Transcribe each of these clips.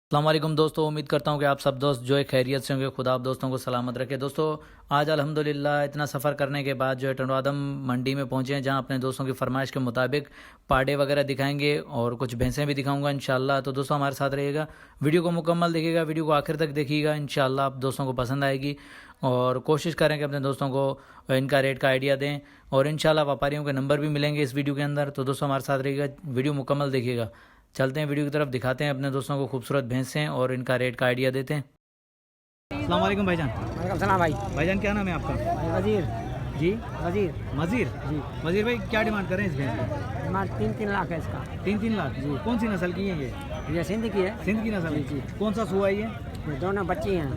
अस्सलाम वालेकुम दोस्तों, उम्मीद करता हूँ कि आप सब दोस्त जो है खैरियत से होंगे। खुदा आप दोस्तों को सलामत रखे। दोस्तों आज अल्हम्दुलिल्लाह इतना सफ़र करने के बाद जो है टंडवादम मंडी में पहुँचे हैं, जहाँ अपने दोस्तों की फरमाइश के मुताबिक पाड़े वगैरह दिखाएंगे और कुछ भैंसें भी दिखाऊंगा इंशाल्लाह। तो दोस्तों हमारे साथ रहिएगा, वीडियो को मुकम्मल देखिएगा, वीडियो को आखिर तक देखिएगा, इंशाल्लाह आप दोस्तों को पसंद आएगी। और कोशिश करें कि अपने दोस्तों को इनका रेट का आइडिया दें और इंशाल्लाह व्यापारियों के नंबर भी मिलेंगे इस वीडियो के अंदर। तो दोस्तों हमारे साथ रहिएगा, वीडियो मुकम्मल देखिएगा। चलते हैं वीडियो की तरफ, दिखाते हैं अपने दोस्तों को खूबसूरत भैंसें और इनका रेट का आइडिया देते हैं। अस्सलाम वालेकुम भाईजान। वालेकुम सलाम भाई। भाईजान क्या नाम है आपका? वजीर जी वजीर मजीर जी। वजीर भाई क्या डिमांड कर रहे हैं इस भैंस की? हमारे 3-3 लाख है इसका। 3-3 लाख जी। कौन सी नस्ल की है ये सिंध की है। सिंध की नस्ल है? जी। कौन सा सुआ है ये? ये दोनों बच्ची हैं,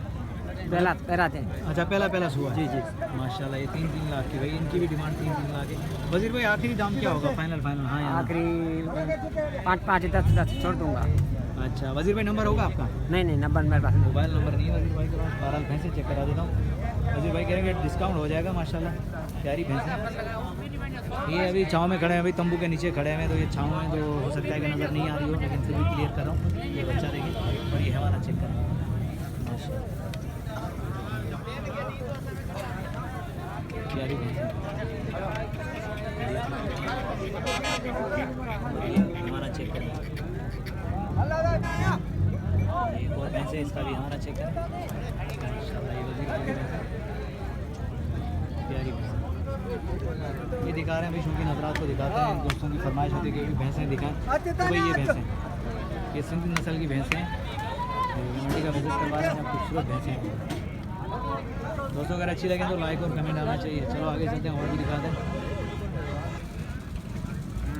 पहला थे। अच्छा पहला सुआ। जी जी। माशाल्लाह, ये 3-3 लाख की भाई, इनकी भी डिमांड 3-3 लाख है। वजीर भाई आखिरी दाम क्या होगा? फाइनल हाँ यार। आखिरी 5-5 10 छोड़ दूंगा। अच्छा वजीर भाई नंबर होगा आपका? नहीं नंबर मेरे पास नहीं। मोबाइल नंबर नहीं है वजीर भाई के पास। बहरहाल भैंसे चेक करा देता हूँ। वजीर भाई कह रहे हैं डिस्काउंट हो जाएगा माशाल्लाह, प्यारी भैंसें। ये अभी छाँव में खड़े हैं भाई, तंबू के नीचे खड़े हैं, तो ये छाँव में तो हो सकता है कि नज़र नहीं आ रही हो, लेकिन फिर भी क्लियर कर रहा हूँ। ये बच्चा देखिए और ये हमारा चेक करें माशाल्लाह, प्यारी भैंसें। हमारा चेक करें, एक और भैंस है, इसका भी हमारा चेक करें माशाल्लाह। ये वजीर भाई की भैंस है, प्यारी भैंस। ये दिखा रहे हैं भाई, शौकीन हजरात को दिखाते हैं, दोस्तों की फरमाइश होती है कि भैंसें दिखाएं, तो भाई ये भैंसें, ये सिंध नस्ल की भैंसें हैं। मंडी का विजिट करवा रहे हैं, खूबसूरत भैंसें हैं दोस्तों। अगर अच्छी लगे तो लाइक और कमेंट आना चाहिए। चलो आगे चलते हैं और भी दिखाते हैं।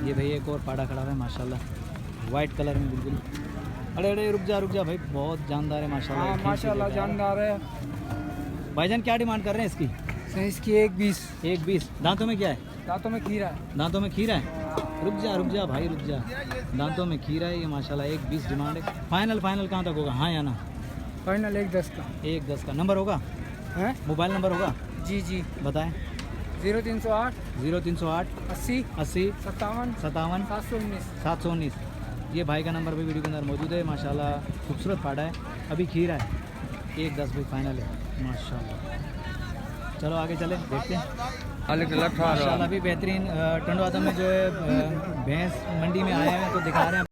ये भाई एक और पाड़ा खड़ा है माशाल्लाह, वाइट कलर में बिल्कुल। अरे रुक जा भाई, बहुत जानदार है माशाल्लाह। माशाल्लाह जानदार है। भाईजान क्या डिमांड कर रहे हैं इसकी? इसकी 1-20। दांतों में क्या है? दांतों में खीरा है। दांतों में खीरा है। रुक जा भाई रुक जा, दांतों में खीरा है ये माशाल्लाह। 1-20 डिमांड है। फाइनल कहाँ तक होगा, हाँ या ना? फाइनल 1-10 का। 1-10 का। नंबर होगा? है मोबाइल नंबर होगा? जी बताएं। 0308 80 57 57 719। 719। ये भाई का नंबर भी वीडियो के अंदर मौजूद है माशाल्लाह। खूबसूरत पाड़ा है, अभी खीरा है। 1-10 भाई फाइनल है माशाल्लाह। चलो आगे चले, देखते हैं माशाल्लाह। अभी बेहतरीन टंडवादम में जो है भैंस मंडी में आए हैं, तो दिखा रहे हैं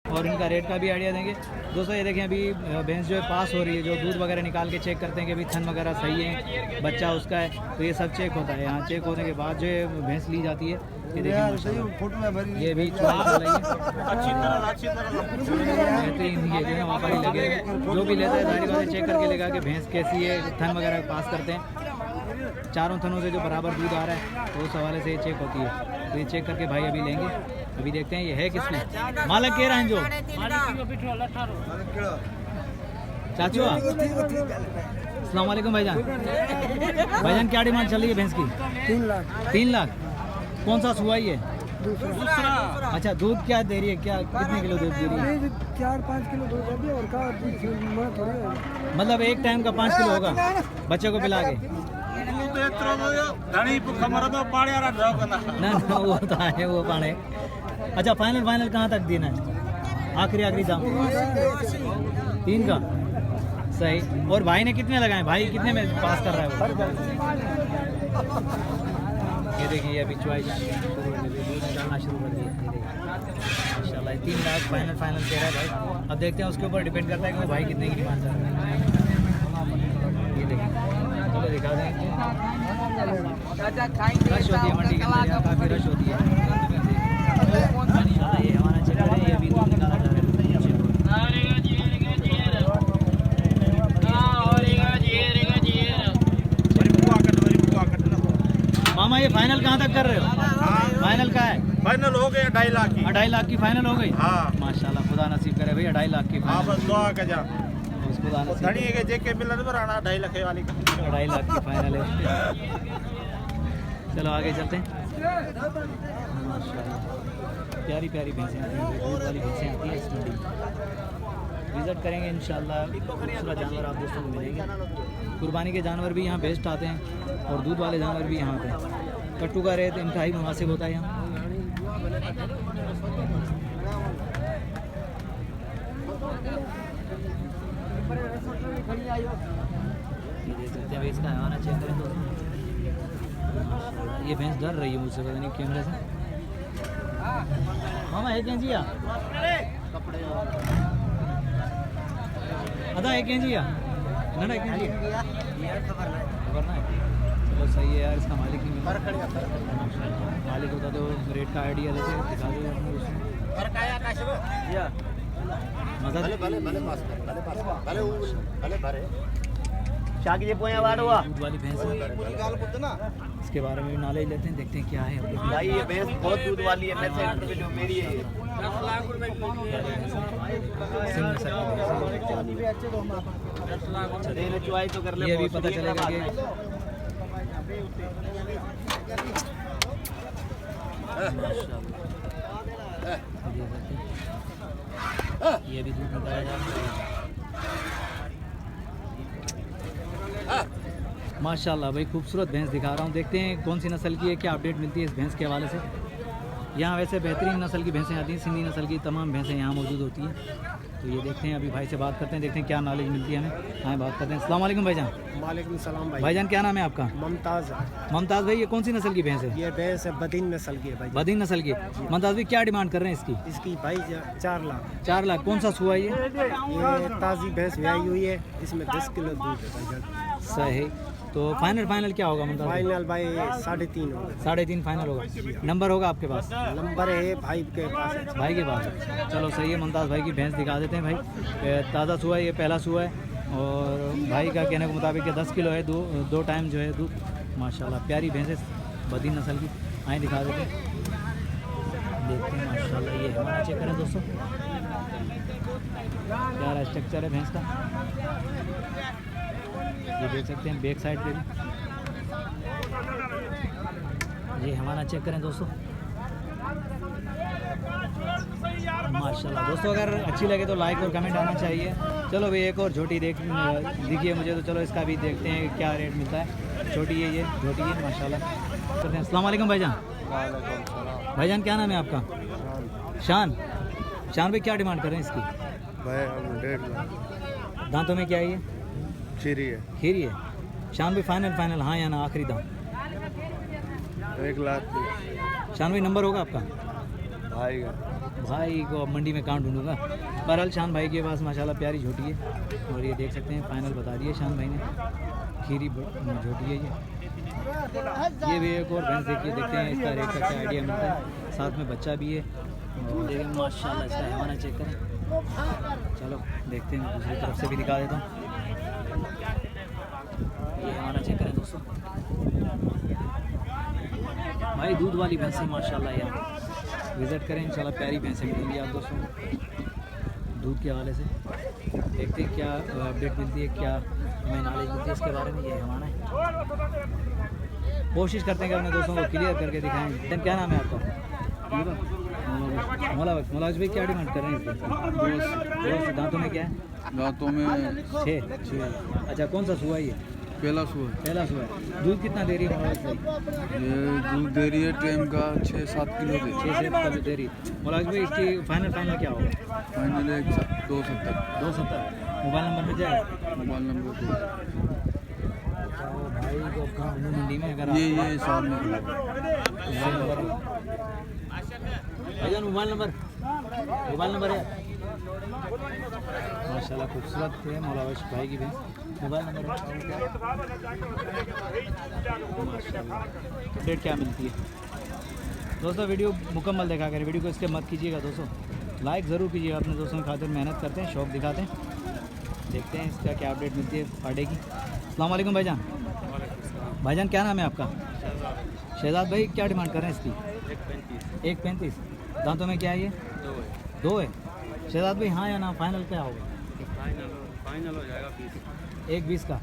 और इनका रेट का भी आइडिया देंगे दोस्तों। ये देखें, अभी भैंस जो है पास हो रही है, जो दूध वगैरह निकाल के चेक करते हैं कि अभी थन वगैरह सही है, बच्चा उसका है, तो ये सब चेक होता है। यहाँ चेक होने के बाद जो है भैंस ली जाती है। ये देखिए ये भी बेहतरीन, ये जो है वहाँ पर ही लगे हुए, जो भी लेता है सारी बातें चेक करके लेगा कि भैंस कैसी है, थन वगैरह पास करते हैं। चारों थनों से जो बराबर दूध आ रहा है, तो उस हवाले से ये चेक होती है। तो ये चेक करके भाई अभी लेंगे। अभी देखते हैं ये है किसमें। मालक कह रहे हैं जो चाचू। अस्सलाम वालेकुम भाईजान क्या डिमांड चल रही है भैंस की? 3 लाख। कौन सा सुआ है? अच्छा दूध क्या दे रही है, क्या कितने किलो दूध दे रही है? 4-5 किलो दूध है और का मतलब एक टाइम का 5 किलो होगा बच्चे को पिला के? ना वो तो है वो पाने। अच्छा फाइनल कहाँ तक देना है? आखिरी दाम 3 का। सही। और भाई ने कितने लगाए? भाई कितने में पास कर रहा है वो? ये देखिए अभी चॉइस डालना शुरू कर दिया माशाल्लाह। 3 लाख फाइनल कह रहा है भाई। अब देखते हैं, उसके ऊपर डिपेंड करता है कि भाई कितने की डिमांड कर रहा है। ये देखिए, चलो दिखा दें। रश होती है मंडी के अंदर, यहाँ काफ़ी रश होती है। ये हमारा चक्कर है, ये अभी दूध निकाला जा रहा है। मामा ये फाइनल कहाँ तक कर रहे हो? फाइनल का है? फाइनल हो गया 2.5 लाख की। 2.5 लाख की फाइनल हो गई? हाँ माशाल्लाह, खुदा नसीब करे भाई 2.5 लाख की। हाँ बस दुआ का जा खुदा नसीब। धनी के जेके मिलन पर आना 2.5 लाख वाली का। 2.5 लाख की फाइनल है। चलो आगे चलते हैं। माशाल्लाह प्यारी भैंसें आती हैं, दूध वाली भैंसें आती हैं इस मंडी में। विज़िट करेंगे इंशाल्लाह, खूबसूरत जानवर आप दोस्तों को मिलेंगे। कुर्बानी के जानवर भी यहाँ बेस्ट आते हैं और दूध वाले जानवर भी यहाँ पे। कट्टू का रेट इंतहाई मुनासिब होता है यहाँ। ये देख सकते हैं भाई, इसका हवाना चेक करें दोस्तों। ये भैंस डर रही है मुझसे, पता नहीं कैमरे से। मामा है कैंजिया अदा है कैंजिया ना खबर ना है। चलो सही है यार, इसका मालिक नहीं मिला। मालिक होता तो रेट का आइडिया लेते, दिखा दो मजा दूध वाली भैंस है। इसके बारे में भी नॉलेज लेते हैं, देखते हैं क्या है भाई ये भैंस बहुत दूध वाली है। मैं सेंटर में जो मेरी है ये। सिंह नस्ल की भैंस है। देने चुआई तो कर ले। ये भी पता चलेगा कि ये भी दूध निकाला जा रहा है माशाल्लाह भाई। खूबसूरत भैंस दिखा रहा हूँ, देखते हैं कौन सी नस्ल की है, क्या अपडेट मिलती है इस भैंस के हवाले से। यहाँ वैसे बेहतरीन नस्ल की भैंसें आती हैं, सिंधी नस्ल की तमाम भैंसें यहाँ मौजूद होती हैं। तो ये देखते हैं, अभी भाई से बात करते हैं, देखते हैं क्या नॉलेज मिलती है हमें। हाँ बात करते हैं। अस्सलाम वालेकुम भाईजान। वालेकुम सलाम भाई। भाईजान क्या नाम है आपका? मुमताज़। मुमताज़ भाई, ये कौन सी नस्ल की भैंस है? ये भैंस है बदीन नस्ल की है भाई। बदीन नस्ल की। मुमताज़ भाई क्या डिमांड कर रहे हैं इसकी? इसकी भाई 4 लाख। 4 लाख। कौन सा सुआ है ये? ये ताज़ी भैंस ब्याई हुई है, इसमें 10 किलो दूध है भाई। सही। तो फाइनल क्या होगा मुमताज़ भाई? फाइनल भाई 3.5 होगा। 3.5 फाइनल होगा। नंबर होगा आपके पास? नंबर है भाई के पास। भाई के पास। चलो सही है, मुमताज़ भाई की भैंस दिखा देते हैं भाई। ताज़ा सुआ है, ये पहला सुआ है और भाई का कहने के मुताबिक 10 किलो है, दो टाइम जो है दूध। माशाल्लाह प्यारी भैंस है बदीन नस्ल की। आए दिखा देते हैं, देखते हैं माशाल्लाह। ये हमारा चेक करें दोस्तों, प्यारा स्ट्रक्चर है भैंस का। ये देख सकते हैं बैक साइड पे भी। ये हमारा चेक करें दोस्तों, माशाल्लाह। दोस्तों अगर अच्छी लगे तो लाइक और कमेंट आना चाहिए। चलो भाई एक और झोटी दिखिए मुझे, तो चलो इसका भी देखते हैं क्या रेट मिलता है। छोटी है ये, झोटी है माशाल्लाह। करते हैं। अस्सलाम वालेकुम भाईजान। भाईजान क्या नाम है आपका? शान। शान भाई क्या डिमांड कर रहे हैं इसकी? भाई 1.5 लाख। दांतों में क्या है ये? खीरी है। खीरी है। शान भाई फाइनल हाँ या ना, आखिरी दाम? 1 लाख। शान भाई नंबर होगा आपका? भाई भाई को मंडी में कहाँ ढूंढूंगा। बहरहाल शान भाई के पास माशाल्लाह प्यारी झोटी है और ये देख सकते हैं फाइनल बता दिए शान भाई ने। खीरी झोटी है ये भी एक और भैंस देखिए, देखते हैं इसका रेट का क्या आइडिया मिलता है। साथ में बच्चा भी है और देखिए माशाल्लाह इसका हवाना चेक करें। चलो देखते हैं, दूसरी तरफ से भी दिखा देता हूँ। ये हवाना चेक करें दोस्तों, भाई दूध वाली भैंसें माशाल्लाह यार। विज़िट करें इंशाल्लाह, प्यारी भैंसें मिलेंगी आप दोस्तों दूध के हवाले से। देखते हैं क्या अपडेट मिलती है, क्या हमें नॉलेज मिलती है इसके बारे में। ये हमारा है, कोशिश करते हैं कि अपने दोस्तों को क्लियर करके दिखाएं। क्या नाम है आपका? मौला भाई क्या डिमांड कर रहे हैं इसके? दांतों में क्या है? दांतों में 6। अच्छा कौन सा सुआ है ये? पहला सुआ। पहला सुआ है। दूध कितना दे रही है मौला भाई? ये दूध दे रही है टाइम का 6-7 किलो दे। 6 से कम दे रही है। मौला भाई इसकी फाइनल क्या होगा? फाइनल 270। 270। मोबाइल नंबर मिल जाएगा? मोबाइल नंबर भाई को कहाँ मंडी में अगर ये सामने भाईजान मोबाइल नंबर है। माशाल्लाह खूबसूरत है मौला भाई की भैंस। मोबाइल नंबर डेट क्या मिलती है दोस्तों? वीडियो मुकम्मल देखा करें, वीडियो को इसके मत कीजिएगा दोस्तों, लाइक ज़रूर कीजिएगा। अपने दोस्तों की खातिर मेहनत करते हैं, शौक़ दिखाते हैं। देखते हैं इसका क्या अपडेट मिलती है पार्टे की। अस्सलाम वालेकुम भाईजान। भाईजान क्या नाम है आपका? शहजाद भाई क्या डिमांड कर रहे हैं इसकी? 1.35। दांतों में क्या है ये? 2 है। शहजाद भाई हाँ या ना, फाइनल क्या होगा? फाइनल हो जाएगा 1.20 का।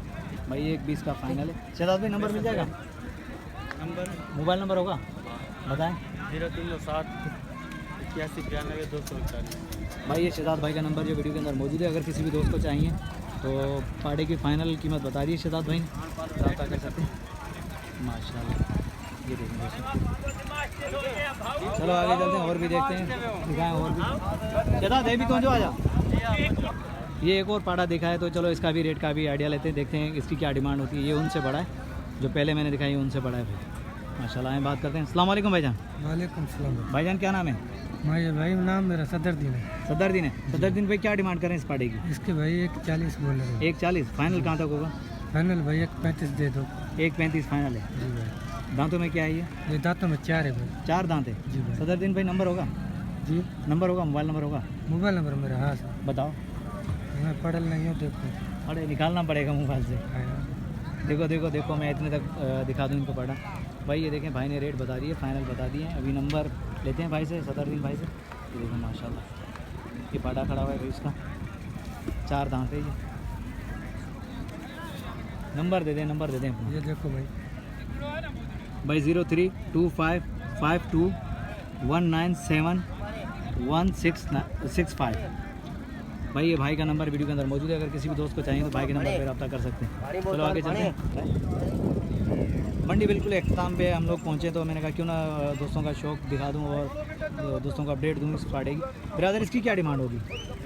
भाई 1.20 का फाइनल है। शहजाद भाई नंबर मिल जाएगा? मोबाइल नंबर होगा बताएं। 0307 81 92 241। भाई ये शहजाद भाई का नंबर जो वीडियो के अंदर मौजूद है। अगर किसी भी दोस्त को चाहिए तो पार्टे की फ़ाइनल कीमत बता दी शहजाद भाई ने, रब्ता कर सकते हैं। माशाल्लाह ये देखें दोस्तों। चलो आगे चलते हैं और भी देखते हैं, दिखाएं और भी। शहजाद है भी तो जो आ जा। ये एक और पाड़ा देखा है, तो चलो इसका भी रेट का भी आइडिया लेते हैं, देखते हैं इसकी क्या डिमांड होती है। ये उनसे बड़ा है, जो पहले मैंने दिखाई उनसे बड़ा है भाई। माशाल्लाह, आए बात करते हैं। अस्सलाम वालेकुम भाईजान। वालेकुम सलाम भाईजान क्या नाम है? भाई नाम मेरा सदरुद्दीन है। सदरुद्दीन है। सदरुद्दीन भाई क्या डिमांड करें इस पाड़े की? इसके भाई 140 बोल रहे हैं। 140 फाइनल कहाँ तक होगा? फाइनल भाई 135 दे दो। 135 फाइनल है। जी भाई। दांतों में क्या है ये दांतों में 4 है भाई। 4 दांत है। जी भाई। सदरुद्दीन भाई नंबर होगा? जी नंबर होगा, मोबाइल नंबर होगा? मोबाइल नंबर मेरा हाँ सर। बताओ। मैं पढ़ल नहीं हूँ, देखो। अरे निकालना पड़ेगा मोबाइल से। देखो देखो देखो, मैं इतने तक दिखा दूँ इनको पड़ा। भाई ये देखें, भाई ने रेट बता दिए, फाइनल बता दिए। अभी नंबर लेते हैं भाई से, सदरुद्दीन भाई से। ये देखो माशाल्लाह, ये पाड़ा खड़ा हुआ है भाई उसका, 4 दांत है ये। नंबर दे दें, नंबर दे दें अपना। ये देखो भाई। भाई 032552197165। भाई ये भाई का नंबर वीडियो के अंदर मौजूद है, अगर किसी भी दोस्त को चाहिए तो भाई के नंबर पर रब्ता कर सकते हैं। चलो आगे चलते हैं। मंडी बिल्कुल अख्ताम पे हम लोग पहुँचे, तो मैंने कहा क्यों ना दोस्तों का शौक दिखा दूँ और दोस्तों को अपडेट दूँ इस पाड़े की। ब्रदर इसकी क्या डिमांड होगी?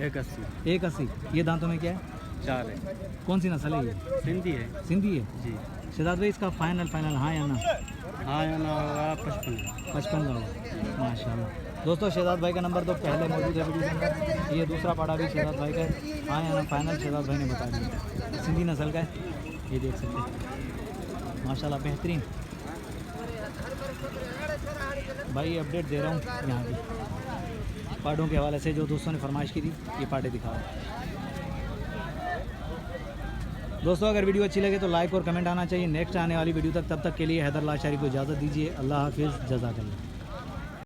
180। 180। ये दांतों में क्या है? 4 है। कौन सी नस्ल है ये? सिंधी है। सिंधी है। जी। शहजाद भाई इसका फाइनल हाँ या ना? हाँ या ना होगा 55। 55 का होगा। माशाल्लाह। दोस्तों शहजाद भाई का नंबर तो पहले मौजूद है वीडियो के अंदर। ये दूसरा पाड़ा भी शहजाद भाई का है, हाँ या ना फाइनल शहजाद भाई ने बता दिया। सिंधी नस्ल का है, ये देख सकते हैं माशाल्लाह, बेहतरीन। भाई अपडेट दे रहा हूँ यहाँ की पाड़ों के हवाले से, जो दोस्तों ने फरमाइश की थी ये पाड़े दिखाओ। दोस्तों अगर वीडियो अच्छी लगे तो लाइक और कमेंट आना चाहिए नेक्स्ट आने वाली वीडियो तक। तब तक के लिए हैदर लाशारी को इजाज़त दीजिए। अल्लाह हाफिज़, जज़ाकल्लाह।